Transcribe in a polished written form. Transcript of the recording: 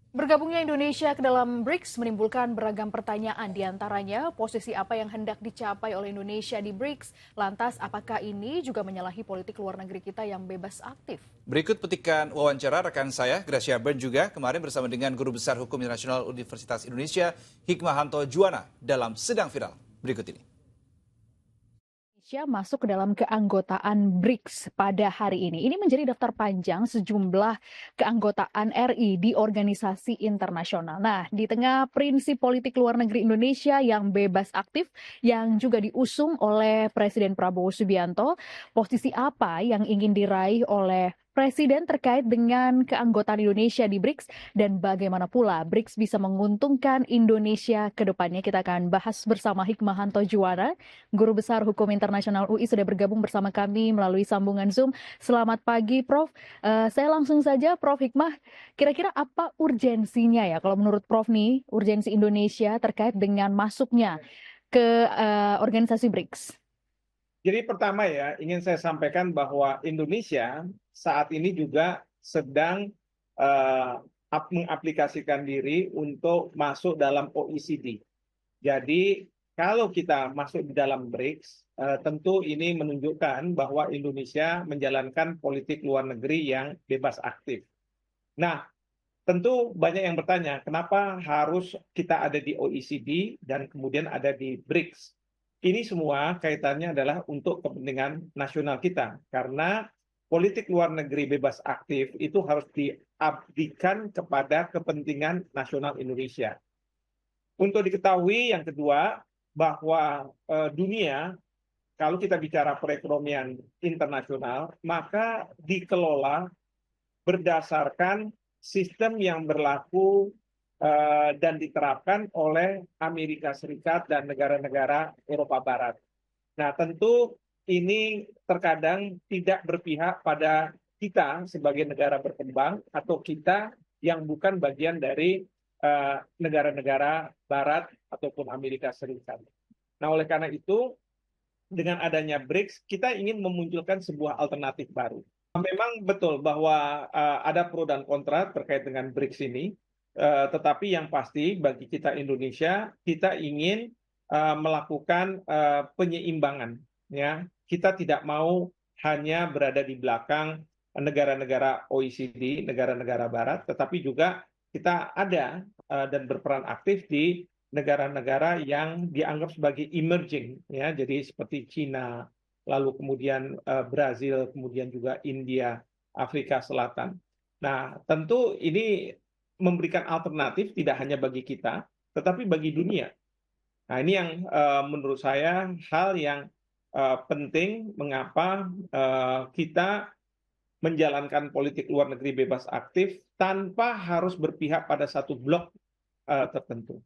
Bergabungnya Indonesia ke dalam BRICS menimbulkan beragam pertanyaan, di antaranya posisi apa yang hendak dicapai oleh Indonesia di BRICS, lantas apakah ini juga menyalahi politik luar negeri kita yang bebas aktif? Berikut petikan wawancara rekan saya, Gracia Bern juga kemarin bersama dengan Guru Besar Hukum Internasional Universitas Indonesia, Hikmahanto Juwana, dalam Sedang Viral. Berikut ini. Indonesia masuk ke dalam keanggotaan BRICS pada hari ini. Ini menjadi daftar panjang sejumlah keanggotaan RI di organisasi internasional. Nah, di tengah prinsip politik luar negeri Indonesia yang bebas aktif, yang juga diusung oleh Presiden Prabowo Subianto, posisi apa yang ingin diraih oleh Presiden terkait dengan keanggotaan Indonesia di BRICS dan bagaimana pula BRICS bisa menguntungkan Indonesia ke depannya? Kita akan bahas bersama Hikmahanto Juwana, Guru Besar Hukum Internasional UI, sudah bergabung bersama kami melalui sambungan Zoom. Selamat pagi, Prof. Saya langsung saja, Prof Hikmah. Kira-kira apa urgensinya ya, kalau menurut Prof nih, urgensi Indonesia terkait dengan masuknya ke organisasi BRICS? Jadi pertama ya, ingin saya sampaikan bahwa Indonesia saat ini juga sedang eh, mengaplikasikan diri untuk masuk dalam OECD. Jadi kalau kita masuk di dalam BRICS, tentu ini menunjukkan bahwa Indonesia menjalankan politik luar negeri yang bebas aktif. Nah, tentu banyak yang bertanya, kenapa harus kita ada di OECD dan kemudian ada di BRICS? Ini semua kaitannya adalah untuk kepentingan nasional kita, karena politik luar negeri bebas aktif itu harus diabdikan kepada kepentingan nasional Indonesia. Untuk diketahui yang kedua, bahwa dunia, kalau kita bicara perekonomian internasional, maka dikelola berdasarkan sistem yang berlaku dan diterapkan oleh Amerika Serikat dan negara-negara Eropa Barat. Nah, tentu ini terkadang tidak berpihak pada kita sebagai negara berkembang atau kita yang bukan bagian dari negara-negara Barat ataupun Amerika Serikat. Nah, oleh karena itu, dengan adanya BRICS, kita ingin memunculkan sebuah alternatif baru. Memang betul bahwa ada pro dan kontra terkait dengan BRICS ini, tetapi yang pasti bagi kita Indonesia, kita ingin melakukan penyeimbangan. Ya, kita tidak mau hanya berada di belakang negara-negara OECD, negara-negara Barat, tetapi juga kita ada dan berperan aktif di negara-negara yang dianggap sebagai emerging, ya, jadi seperti Cina, lalu kemudian Brazil, kemudian juga India, Afrika Selatan. Nah, tentu ini memberikan alternatif tidak hanya bagi kita, tetapi bagi dunia. Nah, ini yang menurut saya hal yang penting mengapa kita menjalankan politik luar negeri bebas aktif tanpa harus berpihak pada satu blok tertentu.